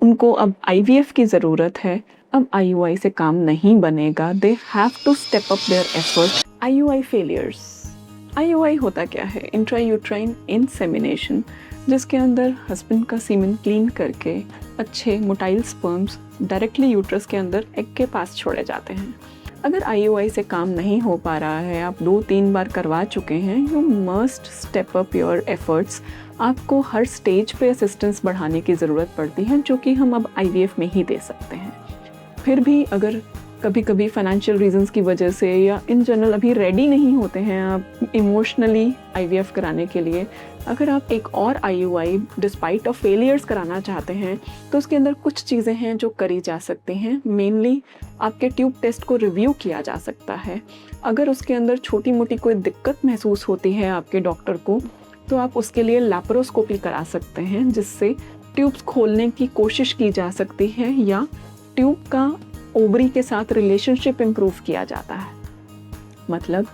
उनको अब आईवीएफ की ज़रूरत है, अब आईयूआई से काम नहीं बनेगा, they have to step up their effort. IUI failures. IUI होता क्या है? इंट्रायूट्राइन इंसेमिनेशन, जिसके अंदर हस्बैंड का सीमेन क्लीन करके अच्छे मोटाइल स्पर्म्स डायरेक्टली यूट्रस के अंदर एग के पास छोड़े जाते हैं। अगर आईयूआई से काम नहीं हो पा रहा है, आप 2-3 बार करवा चुके हैं, you must step up your efforts. आपको हर स्टेज पे असिस्टेंस बढ़ाने की ज़रूरत पड़ती है, जो कि हम अब आईवीएफ में ही दे सकते हैं। फिर भी अगर कभी कभी फाइनेंशियल रीजंस की वजह से या इन जनरल अभी रेडी नहीं होते हैं आप इमोशनली आईवीएफ कराने के लिए, अगर आप एक और आईयूआई डिस्पाइट ऑफ फेलियर्स कराना चाहते हैं, तो उसके अंदर कुछ चीज़ें हैं जो करी जा सकती हैं। मेनली आपके ट्यूब टेस्ट को रिव्यू किया जा सकता है। अगर उसके अंदर छोटी मोटी कोई दिक्कत महसूस होती है आपके डॉक्टर को, तो आप उसके लिए लैप्रोस्कोपी करा सकते हैं, जिससे ट्यूब्स खोलने की कोशिश की जा सकती है या ट्यूब का ओवरी के साथ रिलेशनशिप इम्प्रूव किया जाता है। मतलब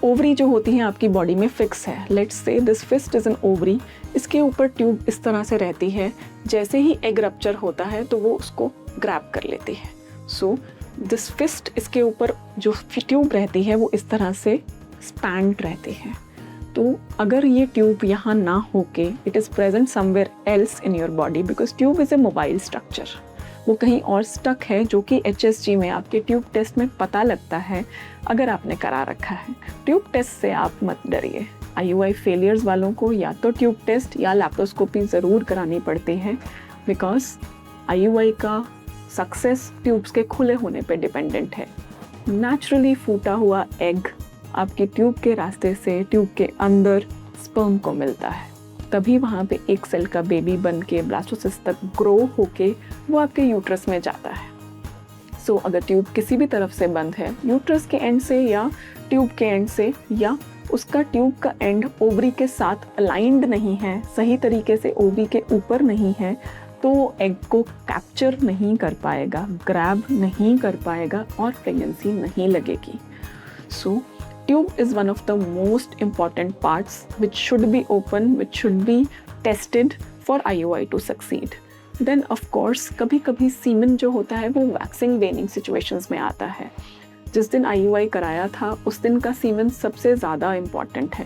ओवरी जो होती है आपकी बॉडी में फिक्स है, let's say this fist is an ovary, इसके ऊपर ट्यूब इस तरह से रहती है, जैसे ही एग रप्चर होता है तो वो उसको ग्रैब कर लेती है। सो दिस फिस्ट, इसके ऊपर जो ट्यूब रहती है वो इस तरह से स्पैंड रहती है। तो अगर ये ट्यूब यहाँ ना होके it is present somewhere else in your body, because tube is a mobile structure, वो कहीं और स्टक है, जो कि एचएसजी में आपके ट्यूब टेस्ट में पता लगता है अगर आपने करा रखा है। ट्यूब टेस्ट से आप मत डरिए। आईयूआई फेलियर्स वालों को या तो ट्यूब टेस्ट या लैप्रोस्कोपी ज़रूर करानी पड़ती है, बिकॉज आईयूआई का सक्सेस ट्यूब्स के खुले होने पे डिपेंडेंट है। नेचुरली फूटा हुआ एग आपकी ट्यूब के रास्ते से ट्यूब के अंदर स्पर्म को मिलता है, तभी वहाँ पे एक सेल का बेबी बन के ब्लास्टोसिस्ट तक ग्रो होके वो आपके यूट्रस में जाता है। सो अगर ट्यूब किसी भी तरफ से बंद है, यूट्रस के एंड से या ट्यूब के एंड से, या उसका ट्यूब का एंड ओवरी के साथ अलाइंड नहीं है, सही तरीके से ओवरी के ऊपर नहीं है, तो वो एग को कैप्चर नहीं कर पाएगा, ग्रैब नहीं कर पाएगा और प्रेगनेंसी नहीं लगेगी। सो tube is one of the most important parts which should be open, which should be tested for IUI to succeed. Then of course कभी कभी सीमन जो होता है वो वैक्सिंग वेनिंग सिचुएशंस में आता है। जिस दिन IUI कराया था उस दिन का सीमन सबसे ज़्यादा इम्पॉर्टेंट है,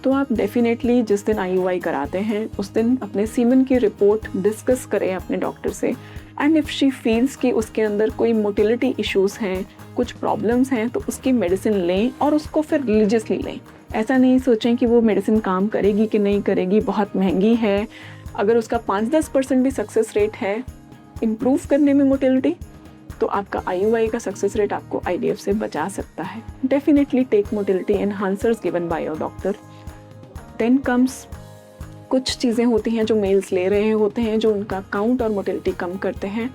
तो आप डेफिनेटली जिस दिन IUI कराते हैं उस दिन अपने सीमन की रिपोर्ट डिस्कस करें अपने डॉक्टर से। एंड इफ़ शी फील्स कि उसके अंदर कोई मोटिलिटी इश्यूज़ हैं, कुछ प्रॉब्लम्स हैं, तो उसकी मेडिसिन लें और उसको फिर रिलीजियसली लें। ऐसा नहीं सोचें कि वो मेडिसिन काम करेगी कि नहीं करेगी, बहुत महंगी है। अगर उसका 5-10% भी सक्सेस रेट है इम्प्रूव करने में मोटिलिटी, तो आपका IUI का सक्सेस रेट आपको IVF से बचा सकता है। Definitely take motility enhancers given by your doctor. Then comes कुछ चीज़ें होती हैं जो मेल्स ले रहे होते हैं, जो उनका काउंट और मोटिलिटी कम करते हैं।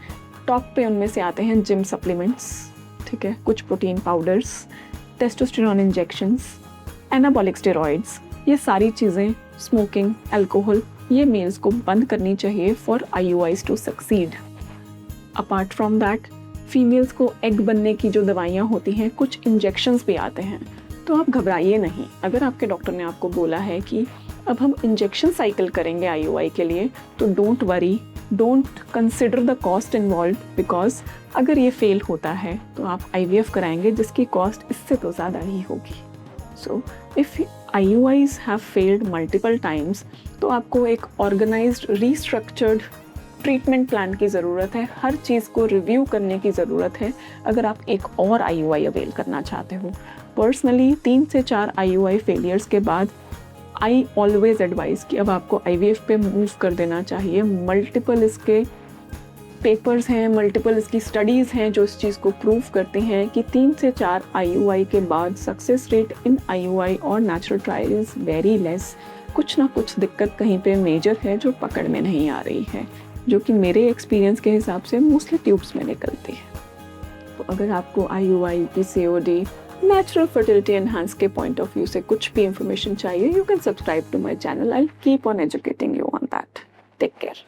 टॉप पे उनमें से आते हैं जिम सप्लीमेंट्स, ठीक है, कुछ protein powders, testosterone injections, anabolic steroids, ये सारी चीज़ें, स्मोकिंग, अल्कोहल, ये मेल्स को बंद करनी चाहिए for IUIs to succeed. Apart from that females को एग बनने की जो दवाइयाँ होती हैं, कुछ इंजेक्शंस भी आते हैं, तो आप घबराइए नहीं। अगर आपके डॉक्टर ने आपको बोला है कि अब हम इंजेक्शन साइकिल करेंगे IUI के लिए, तो don't worry, don't consider the cost involve, because अगर ये फेल होता है तो आप IVF कराएंगे जिसकी कॉस्ट इससे तो ज़्यादा ही होगी। So if IUIs have failed multiple times, तो आपको एक ऑर्गेनाइज्ड रीस्ट्रक्चर्ड ट्रीटमेंट प्लान की ज़रूरत है, हर चीज़ को रिव्यू करने की ज़रूरत है अगर आप एक और IUI अवेल करना चाहते हो। पर्सनली 3 से 4 IUI फेलियर्स के बाद आई ऑलवेज एडवाइस कि अब आपको IVF पे मूव कर देना चाहिए। मल्टीपल इसके पेपर्स हैं, मल्टीपल इसकी स्टडीज़ हैं जो इस चीज़ को प्रूव करते हैं कि 3 से 4 IUI के बाद सक्सेस रेट इन IUI और natural trial is very less. कुछ ना कुछ दिक्कत कहीं पे मेजर है जो पकड़ में नहीं आ रही है, जो कि मेरे एक्सपीरियंस के हिसाब से मोस्टली ट्यूब्स में निकलती है। तो अगर आपको IUI, PCOD, natural fertility enhance के पॉइंट ऑफ व्यू से कुछ भी इंफॉर्मेशन चाहिए, you can subscribe to my channel. I keep on educating you on that. Take care.